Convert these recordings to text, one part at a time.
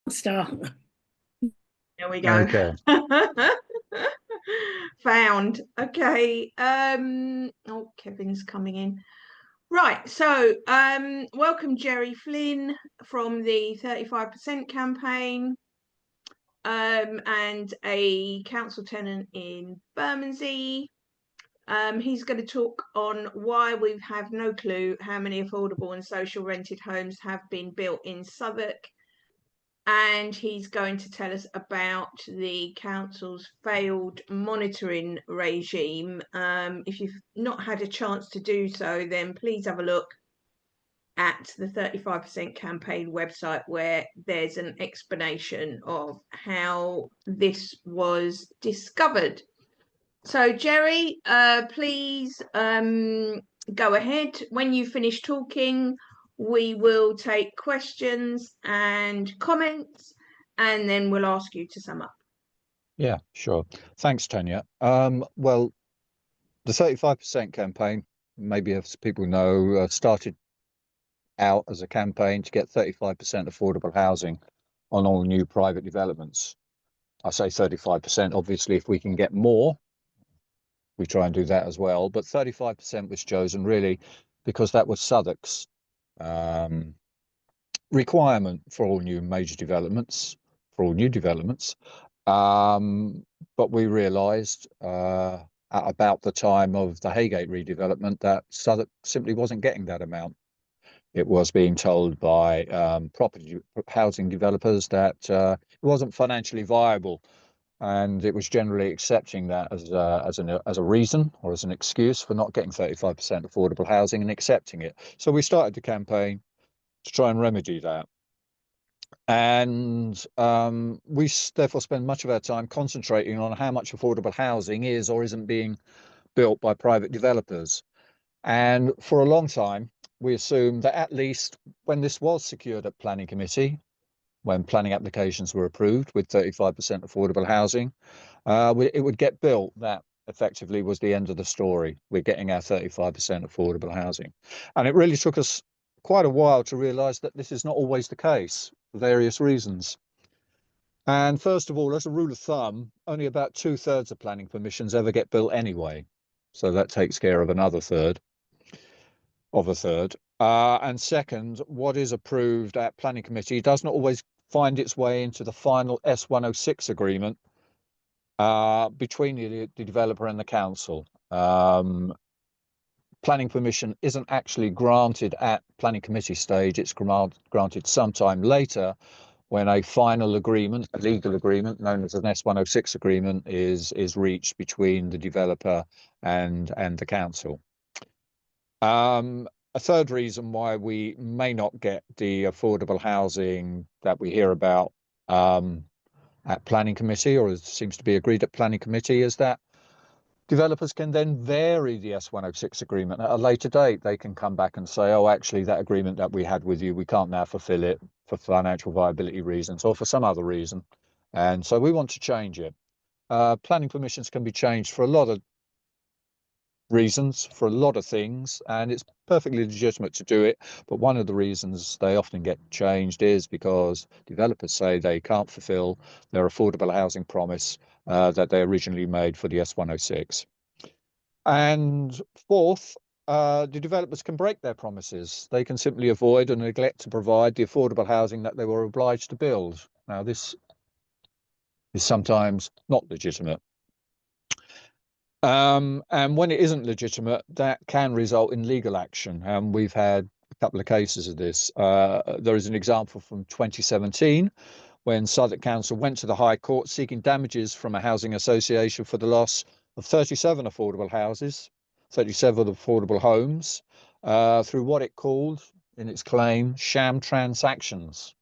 Start. There we go. Okay. Found. Okay. Oh, Kevin's coming in. Right. So, welcome Jerry Flynn from the 35% campaign, and a council tenant in Bermondsey. He's going to talk on why we have no clue how many affordable and social rented homes have been built in Southwark, and he's going to tell us about the council's failed monitoring regime. If you've not had a chance to do so, then please have a look at the 35% campaign website, where there's an explanation of how this was discovered. So, Jerry, please go ahead. When you finish talking, we will take questions and comments, and then we'll ask you to sum up. Yeah, sure. Thanks, Tanya. Well, the 35% campaign, maybe as people know, started out as a campaign to get 35% affordable housing on all new private developments. I say 35%, obviously, if we can get more, we try and do that as well. But 35% was chosen really because that was Southwark's um, requirement for all new major developments, for all new developments. But we realised at about the time of the Haygate redevelopment that Southwark simply wasn't getting that amount. It was being told by property housing developers that it wasn't financially viable, and it was generally accepting that as a reason or as an excuse for not getting 35% affordable housing and accepting it. So we started the campaign to try and remedy that. And we therefore spend much of our time concentrating on how much affordable housing is or isn't being built by private developers. And for a long time, we assumed that at least when this was secured at planning committee, when planning applications were approved with 35% affordable housing, it would get built. That effectively was the end of the story. We're getting our 35% affordable housing. And it really took us quite a while to realise that this is not always the case for various reasons. And first of all, as a rule of thumb, only about 2/3 of planning permissions ever get built anyway. So that takes care of another third of a third. And second, what is approved at planning committee does not always find its way into the final S106 agreement between the developer and the council. Planning permission isn't actually granted at planning committee stage. It's granted sometime later when a final agreement, a legal agreement known as an S106 agreement, is reached between the developer and the council. A third reason why we may not get the affordable housing that we hear about at planning committee, or seems to be agreed at planning committee, is that developers can then vary the S106 agreement at a later date. They can come back and say, oh, actually, that agreement that we had with you, we can't now fulfill it for financial viability reasons or for some other reason. And so we want to change it. Planning permissions can be changed for a lot of reasons, for a lot of things, and it's perfectly legitimate to do it. But one of the reasons they often get changed is because developers say they can't fulfill their affordable housing promise that they originally made for the S106. And fourth, the developers can break their promises. They can simply avoid and neglect to provide the affordable housing that they were obliged to build. Now, this is sometimes not legitimate. And when it isn't legitimate, that can result in legal action. And we've had a couple of cases of this. There is an example from 2017 when Southwark Council went to the High Court seeking damages from a housing association for the loss of 37 affordable houses, 37 affordable homes, through what it called, in its claim, sham transactions.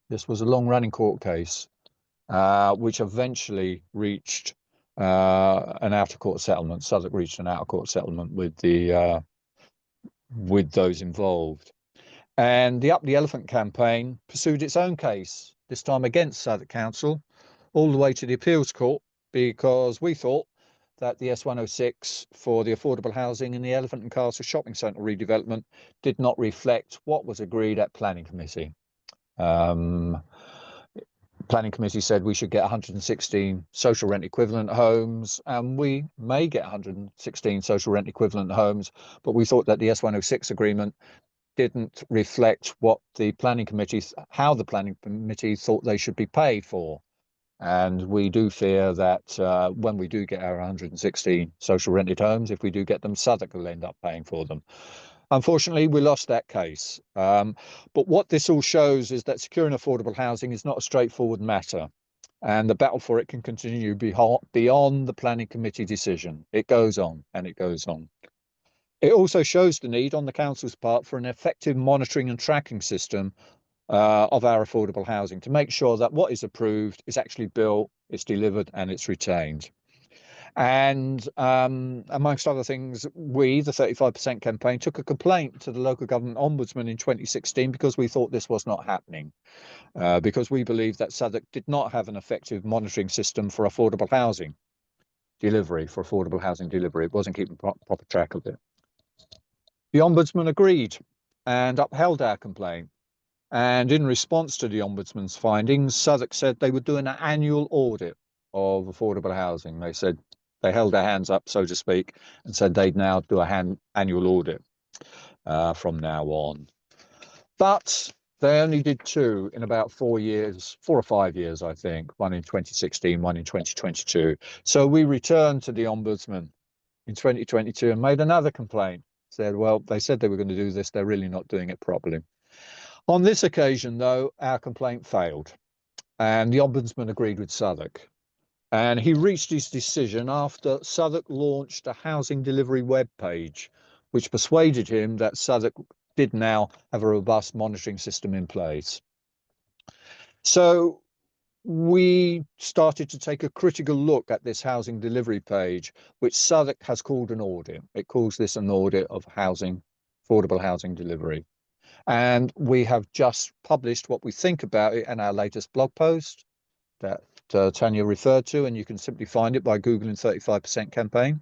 This was a long-running court case, which eventually reached an out-of-court settlement. Southwark reached an out-of-court settlement with those involved. And the Up the Elephant campaign pursued its own case, this time against Southwark Council, all the way to the appeals court, because we thought that the S106 for the affordable housing in the Elephant and Castle shopping centre redevelopment did not reflect what was agreed at planning committee. planning committee said we should get 116 social rent equivalent homes, and we may get 116 social rent equivalent homes, but we thought that the S106 agreement didn't reflect what the planning committee, how the planning committee thought they should be paid for. And we do fear that when we do get our 116 social rented homes, if we do get them, Southwark will end up paying for them. Unfortunately, we lost that case. But what this all shows is that securing affordable housing is not a straightforward matter. And the battle for it can continue beyond the planning committee decision. It goes on and it goes on. It also shows the need on the council's part for an effective monitoring and tracking system of our affordable housing to make sure that what is approved is actually built, it's delivered, and it's retained. And amongst other things, we, the 35% campaign, took a complaint to the local government ombudsman in 2016 because we thought this was not happening, because we believed that Southwark did not have an effective monitoring system for affordable housing delivery, It wasn't keeping proper track of it. The ombudsman agreed and upheld our complaint. And in response to the ombudsman's findings, Southwark said they would do an annual audit of affordable housing. They said they held their hands up, so to speak, and said they'd now do an annual audit from now on. But they only did two in about 4 years, 4 or 5 years, I think, one in 2016, one in 2022. So we returned to the ombudsman in 2022 and made another complaint. Said, well, they said they were going to do this, they're really not doing it properly. On this occasion, though, our complaint failed, and the ombudsman agreed with Southwark. And he reached his decision after Southwark launched a housing delivery web page, which persuaded him that Southwark did now have a robust monitoring system in place. So we started to take a critical look at this housing delivery page, which Southwark has called an audit. It calls this an audit of housing, affordable housing delivery. And we have just published what we think about it in our latest blog post that Tanya referred to, and you can simply find it by Googling 35% campaign.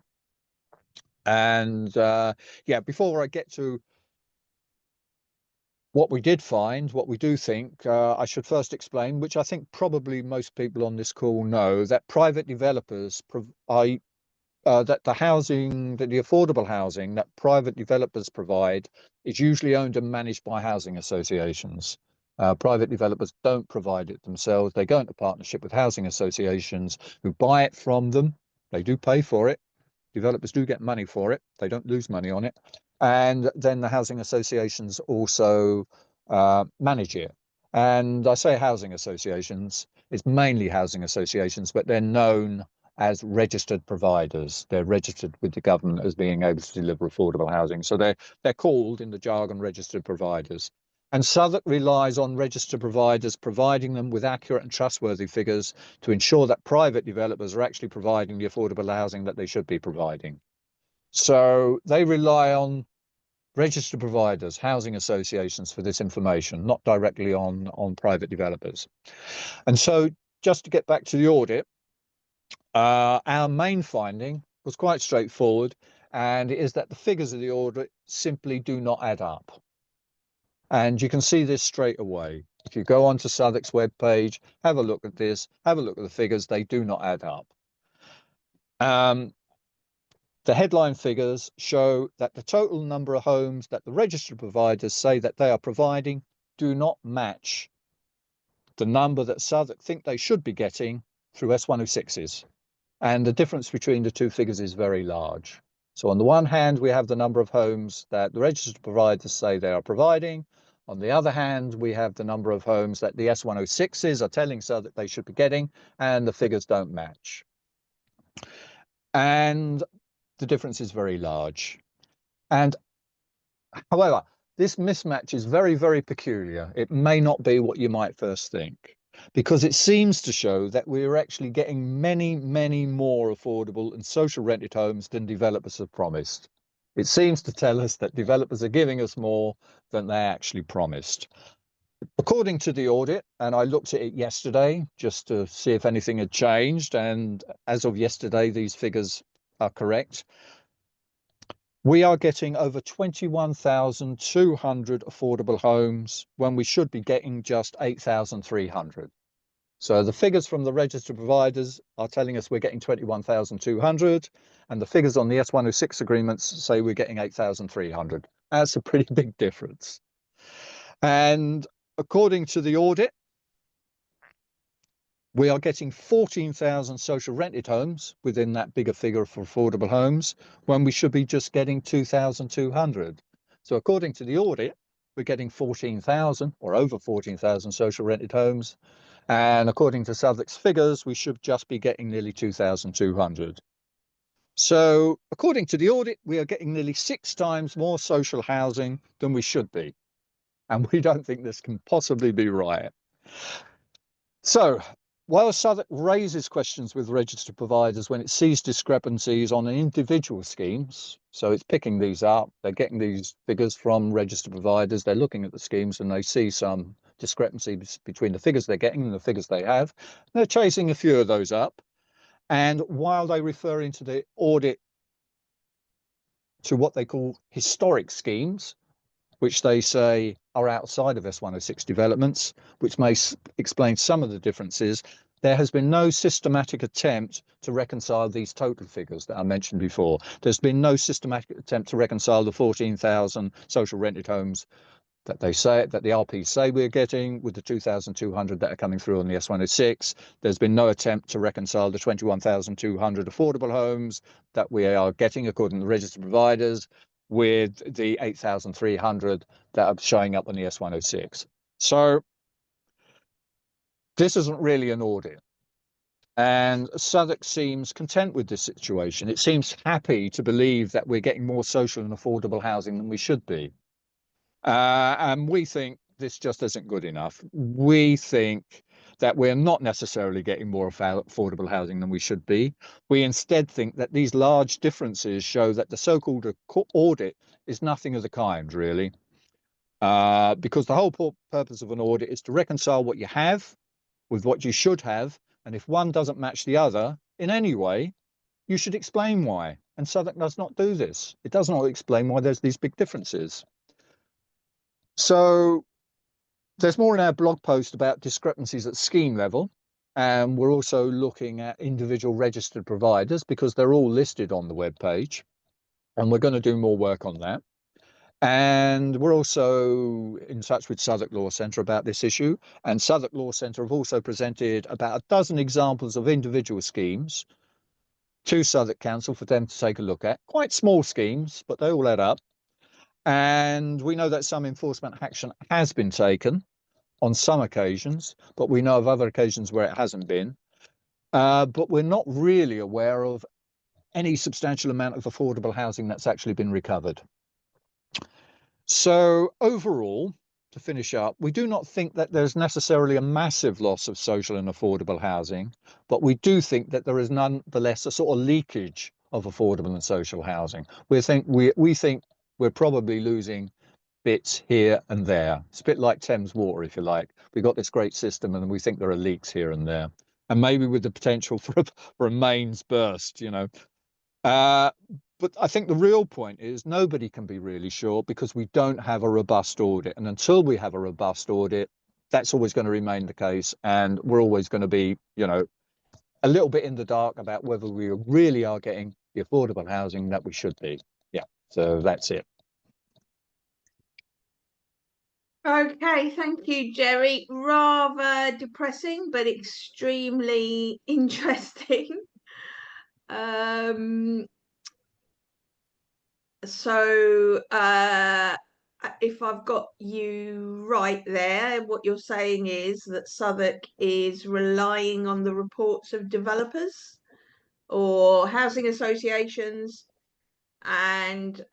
And yeah, before I get to what we did find, what we do think, I should first explain, which I think probably most people on this call know, that private developers that the affordable housing that private developers provide is usually owned and managed by housing associations. Private developers don't provide it themselves. They go into partnership with housing associations who buy it from them. They do pay for it. Developers do get money for it. They don't lose money on it. And then the housing associations also manage it. And I say housing associations, it's mainly housing associations, but they're known as registered providers. They're registered with the government as being able to deliver affordable housing. So they're called in the jargon registered providers. And Southwark relies on registered providers providing them with accurate and trustworthy figures to ensure that private developers are actually providing the affordable housing that they should be providing. So they rely on registered providers, housing associations, for this information, not directly on private developers. And so just to get back to the audit, our main finding was quite straightforward, and it is that the figures of the audit simply do not add up. And you can see this straight away. If you go onto Southwark's webpage, have a look at this, have a look at the figures, they do not add up. The headline figures show that the total number of homes that the registered providers say that they are providing do not match the number that Southwark think they should be getting through S106s. And the difference between the two figures is very large. So on the one hand, we have the number of homes that the registered providers say they are providing. On the other hand, we have the number of homes that the S106s are telling Southwark they should be getting, and the figures don't match. And the difference is very large. And however, this mismatch is very, very peculiar. It may not be what you might first think, because it seems to show that we're actually getting many, many more affordable and social rented homes than developers have promised. It seems to tell us that developers are giving us more than they actually promised. According to the audit, and I looked at it yesterday just to see if anything had changed, and as of yesterday, these figures are correct. We are getting over 21,200 affordable homes when we should be getting just 8,300. So the figures from the registered providers are telling us we're getting 21,200, and the figures on the S106 agreements say we're getting 8,300. That's a pretty big difference. And according to the audit, we are getting 14,000 social rented homes within that bigger figure for affordable homes, when we should be just getting 2,200. So according to the audit, we're getting 14,000 or over 14,000 social rented homes. And according to Southwark's figures, we should just be getting nearly 2,200. So according to the audit, we are getting nearly 6 times more social housing than we should be. And we don't think this can possibly be right. So while Southwark raises questions with registered providers when it sees discrepancies on individual schemes, so it's picking these up, they're getting these figures from registered providers, they're looking at the schemes and they see some discrepancies between the figures they're getting and the figures they have. They're chasing a few of those up. And while they refer into the audit to what they call historic schemes, which they say are outside of S106 developments, which may explain some of the differences, there has been no systematic attempt to reconcile these total figures that I mentioned before. There's been no systematic attempt to reconcile the 14,000 social rented homes that they say, that the RPs say we're getting, with the 2,200 that are coming through on the S106. There's been no attempt to reconcile the 21,200 affordable homes that we are getting according to the registered providers with the 8,300 that are showing up on the S106. So this isn't really an audit. And Southwark seems content with this situation. It seems happy to believe that we're getting more social and affordable housing than we should be. And we think this just isn't good enough. We think that we're not necessarily getting more affordable housing than we should be. We instead think that these large differences show that the so-called audit is nothing of the kind, really. Because the whole purpose of an audit is to reconcile what you have with what you should have. And if one doesn't match the other in any way, you should explain why. And Southwark does not do this. It does not explain why there's these big differences. So there's more in our blog post about discrepancies at scheme level. And we're also looking at individual registered providers because they're all listed on the web page. And we're going to do more work on that. And we're also in touch with Southwark Law Centre about this issue. And Southwark Law Centre have also presented about a dozen examples of individual schemes to Southwark Council for them to take a look at. Quite small schemes, but they all add up. And we know that some enforcement action has been taken on some occasions, but we know of other occasions where it hasn't been. But we're not really aware of any substantial amount of affordable housing that's actually been recovered. So overall, to finish up, we do not think that there's necessarily a massive loss of social and affordable housing, but we do think that there is nonetheless a sort of leakage of affordable and social housing. We think we're probably losing bits here and there. It's a bit like Thames Water, if you like. We've got this great system and we think there are leaks here and there. And maybe with the potential for a mains burst, you know. But I think the real point is nobody can be really sure because we don't have a robust audit. And until we have a robust audit, that's always going to remain the case. And we're always going to be, you know, a little bit in the dark about whether we really are getting the affordable housing that we should be. Yeah, so that's it. Okay, thank you, Jerry. Rather depressing, but extremely interesting. So if I've got you right there, what you're saying is that Southwark is relying on the reports of developers or housing associations, and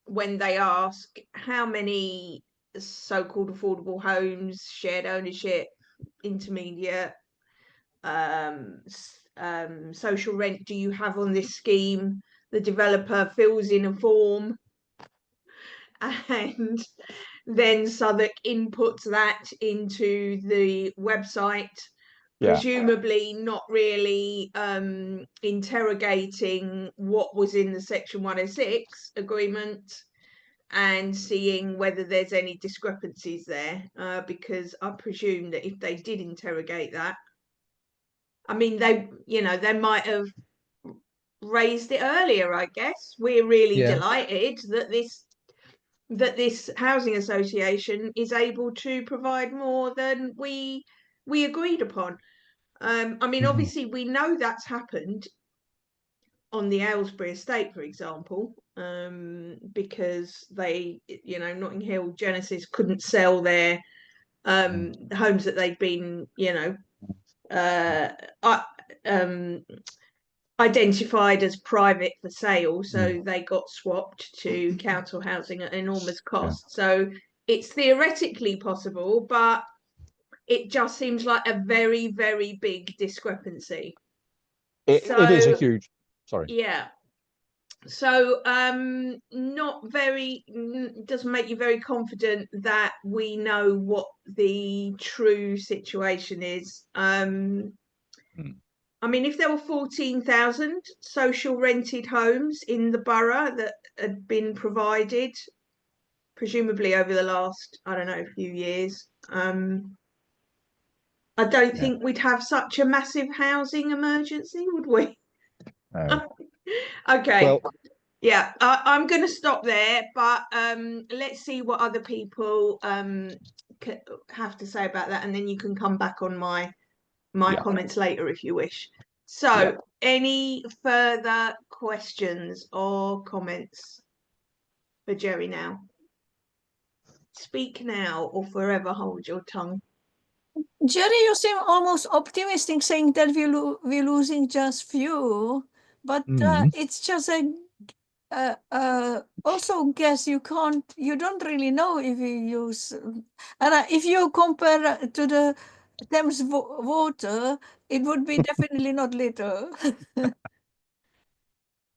when they ask how many so-called affordable homes, shared ownership, intermediate, social rent do you have on this scheme, the developer fills in a form and then Southwark inputs that into the website, presumably not really interrogating what was in the Section 106 agreement, and seeing whether there's any discrepancies there, because I presume that if they did interrogate that, I mean, they might have raised it earlier, I guess. We're really Yeah. delighted that this housing association is able to provide more than we agreed upon. I mean, Mhm. obviously, we know that's happened on the Aylesbury estate, for example, because Notting Hill Genesis couldn't sell their homes that they'd been, uh, um, identified as private for sale, Mm. so they got swapped to council housing at enormous Yeah. cost. So it's theoretically possible, but it just seems like a very, very big discrepancy. It is a So huge, sorry. yeah. So not very doesn't make you very confident that we know what the true situation is. Mm. I mean, if there were 14,000 social rented homes in the borough that had been provided, presumably over the last, I don't know, few years, I don't Yeah. think we'd have such a massive housing emergency, would we? No. Okay, Well, yeah, I'm going to stop there, but let's see what other people have to say about that, and then you can come back on my yeah. comments later if you wish. Yeah. So, any further questions or comments for Jerry now? Speak now or forever hold your tongue. Jerry, you seem almost optimistic, saying that we're losing just few, but Mm. it's just a also guess you don't really know if you use, and if you compare to the Thames water, it would be definitely not little. Yeah.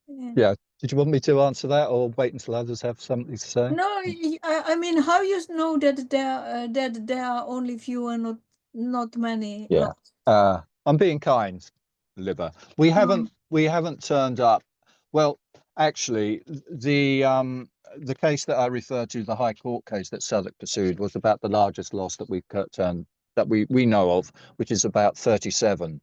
Yeah. Did you want me to answer that or wait until others have something to say? No, I mean, how you know that there are only few and not many Yeah. lots? I'm being kind, Liver. We haven't turned up. Well, actually, the case that I referred to, the High Court case that Southwark pursued, was about the largest loss that we've turned that we know of, which is about 37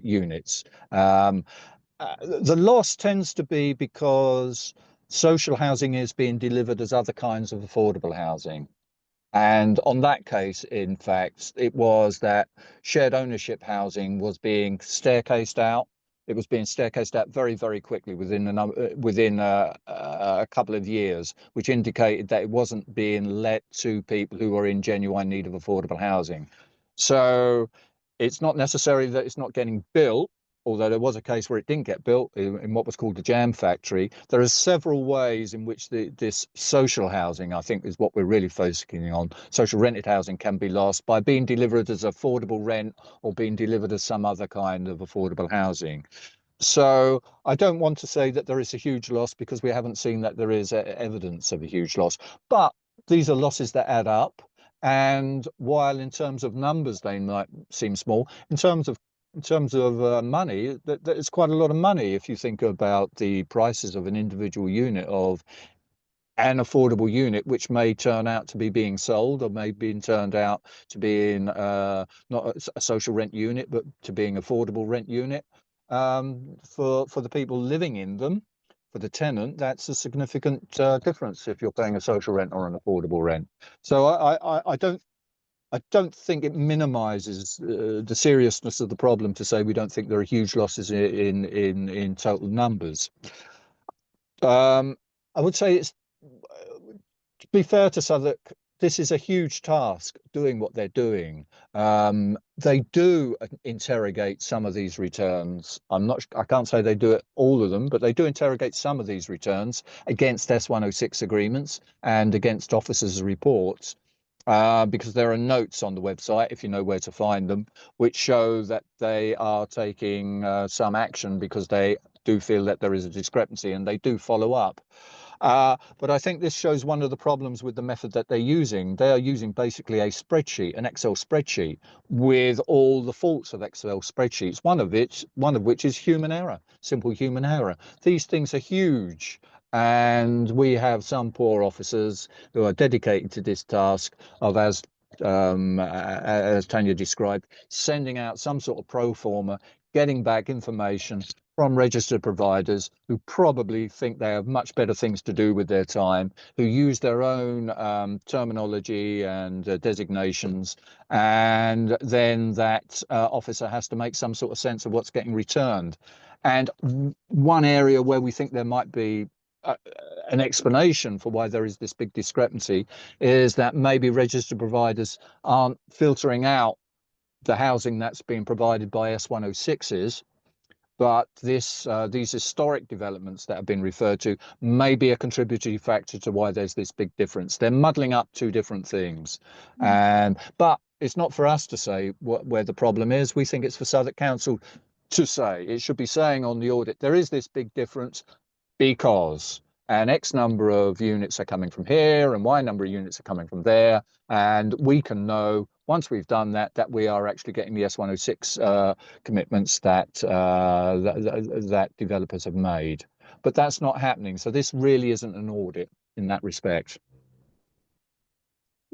units. The loss tends to be because social housing is being delivered as other kinds of affordable housing. And on that case, in fact, it was that shared ownership housing was being staircased out. It was being staircased out very, very quickly within a couple of years, which indicated that it wasn't being let to people who were in genuine need of affordable housing. So it's not necessary that it's not getting built, although there was a case where it didn't get built in what was called the jam factory. There are several ways in which this social housing, I think, is what we're really focusing on. Social rented housing can be lost by being delivered as affordable rent or being delivered as some other kind of affordable housing. So I don't want to say that there is a huge loss because we haven't seen that there is evidence of a huge loss. But these are losses that add up. And while in terms of numbers they might seem small, in terms of money, that is quite a lot of money if you think about the prices of an individual unit of an affordable unit, which may turn out to be being sold or may be turned out to being not a social rent unit, but to being affordable rent unit for the people living in them. For the tenant, that's a significant difference if you're paying a social rent or an affordable rent. So I don't think it minimises the seriousness of the problem to say we don't think there are huge losses in total numbers. I would say it's, to be fair to Southwark, this is a huge task doing what they're doing. They do interrogate some of these returns. I can't say they do it all of them, but they do interrogate some of these returns against S106 agreements and against officers' reports. Because there are notes on the website, if you know where to find them, which show that they are taking some action because they do feel that there is a discrepancy and they do follow up. But I think this shows one of the problems with the method that they're using. They are using basically a spreadsheet, an Excel spreadsheet, with all the faults of Excel spreadsheets, one of which is human error, simple human error. These things are huge. And we have some poor officers who are dedicated to this task of, as Tanya described, sending out some sort of pro forma, getting back information from registered providers who probably think they have much better things to do with their time, who use their own terminology and designations, and then that officer has to make some sort of sense of what's getting returned. And one area where we think there might be an explanation for why there is this big discrepancy is that maybe registered providers aren't filtering out the housing that's being provided by S106s, but these historic developments that have been referred to may be a contributory factor to why there's this big difference. They're muddling up two different things, but it's not for us to say where the problem is. We think it's for Southwark Council to say. It should be saying on the audit there is this big difference because and X number of units are coming from here and Y number of units are coming from there. And we can know once we've done that, that we are actually getting the S106 commitments that, that developers have made. But that's not happening. So this really isn't an audit in that respect.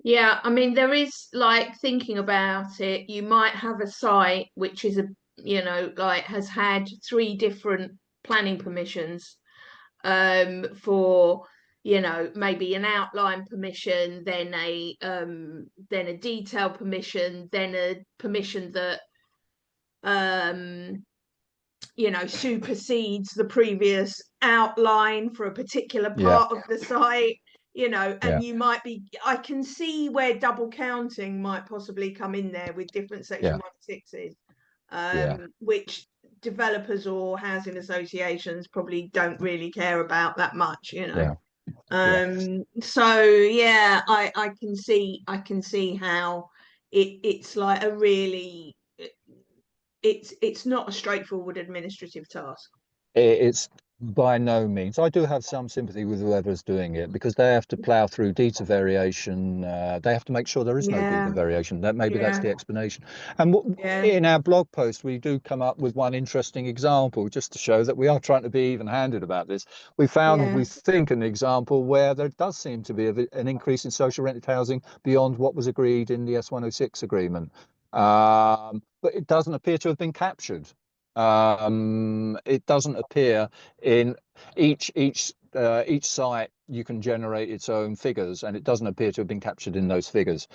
Yeah, I mean, there is, like, thinking about it, you might have a site which is like has had 3 different planning permissions for maybe an outline permission, then a detail permission, then a permission that supersedes the previous outline for a particular part of the site, and you might be, I can see where double counting might possibly come in there with different section 1/6s, which developers or housing associations probably don't really care about that much, so yeah, I can see how it's like a really, it's not a straightforward administrative task. It's by no means. I do have some sympathy with whoever's doing it because they have to plough through data variation. They have to make sure there is no data variation. That maybe that's the explanation. And in our blog post, we do come up with one interesting example just to show that we are trying to be even-handed about this. We found, we think, an example where there does seem to be an increase in social rented housing beyond what was agreed in the S106 agreement. But it doesn't appear to have been captured. It doesn't appear in each site. You can generate its own figures, and it doesn't appear to have been captured in those figures.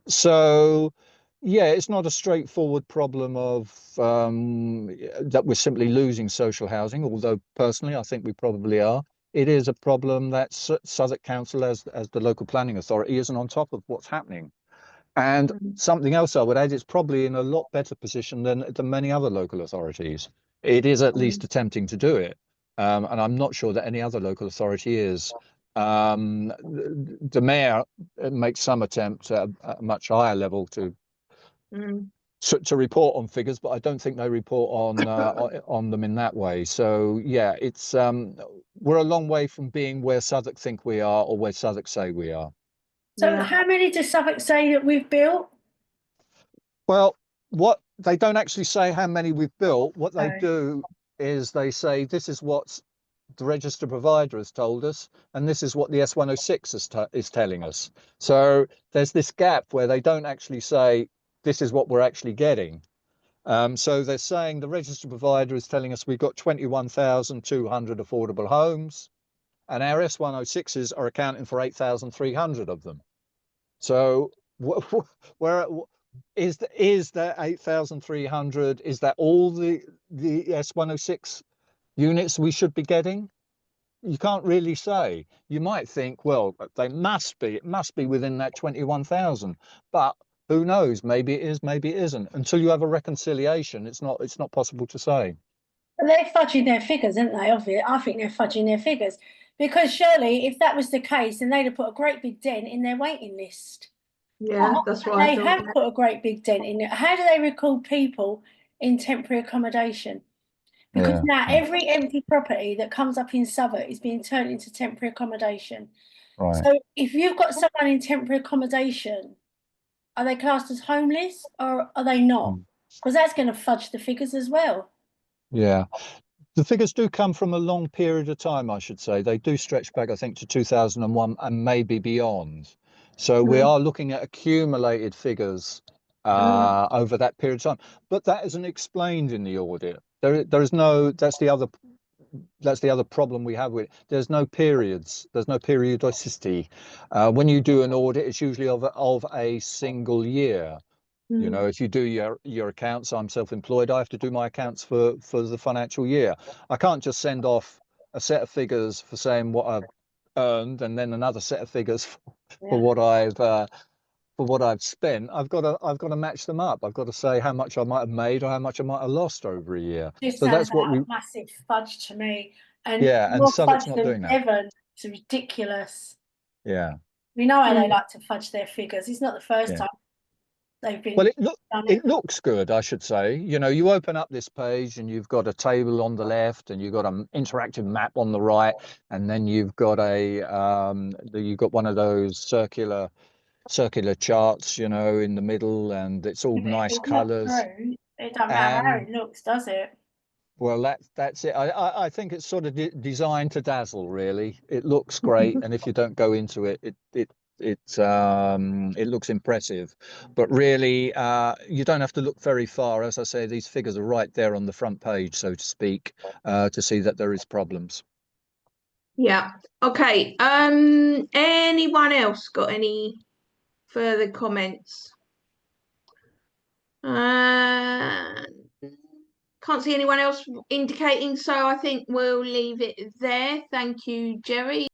So yeah, it's not a straightforward problem of that we're simply losing social housing, although personally I think we probably are. It is a problem that Southwark Council as the local planning authority isn't on top of what's happening. And something else I would add, it's probably in a lot better position than many other local authorities. It is at least attempting to do it. And I'm not sure that any other local authority is. The mayor makes some attempt at a much higher level to report on figures, but I don't think they report on them in that way. So yeah, it's we're a long way from being where Southwark think we are or where Southwark say we are. So how many does Southwark say that we've built? Well, what they don't actually say how many we've built. What they do is they say this is what the register provider has told us, and this is what the S106 is telling us. So there's this gap where they don't actually say this is what we're actually getting. So they're saying the register provider is telling us we've got 21,200 affordable homes, and our S106s are accounting for 8,300 of them. So where is that 8,300? Is that all the S106 units we should be getting? You can't really say. You might think, well, it must be within that 21,000, but who knows? Maybe it is, maybe it isn't. Until you have a reconciliation, it's not possible to say. They're fudging their figures, aren't they? I think they're fudging their figures, because surely if that was the case, then they'd have put a great big dent in their waiting list. Yeah, that's right. They have put a great big dent in it. How do they record people in temporary accommodation? Because now every empty property that comes up in Southwark is being turned into temporary accommodation. Right. So if you've got someone in temporary accommodation, are they classed as homeless or are they not? Because that's going to fudge the figures as well. Yeah. The figures do come from a long period of time, I should say. They do stretch back, I think, to 2001 and maybe beyond. So we are looking at accumulated figures over that period of time. But that isn't explained in the audit. There is no, that's the other problem we have with it. There's no periods. There's no periodicity. When you do an audit, it's usually of a single year. You know, if you do your accounts, I'm self-employed, I have to do my accounts for the financial year. I can't just send off a set of figures for saying what I've earned and then another set of figures for what I've spent. I've got to match them up. I've got to say how much I might have made or how much I might have lost over a year. This So sounds that's what like we a massive fudge to me. And and more Southwark's fudge not than doing that. Devon. It's ridiculous. Yeah. We know how they like to fudge their figures. It's not the first Yeah. time they've been Well, done it looks good, I should say. You know, you open up this page and you've got a table on the left and you've got an interactive map on the right, and then you've got you've got one of those circular charts, you know, in the middle, and it's all nice colours. It don't matter how it looks, does it? Well, that's it. I think it's sort of designed to dazzle, really. It looks great, and if you don't go into it, it looks impressive, but really you don't have to look very far. As I say, these figures are right there on the front page, so to speak, to see that there is problems. Yeah. Okay. Anyone else got any further comments? Can't see anyone else indicating, so I think we'll leave it there. Thank you, Jerry.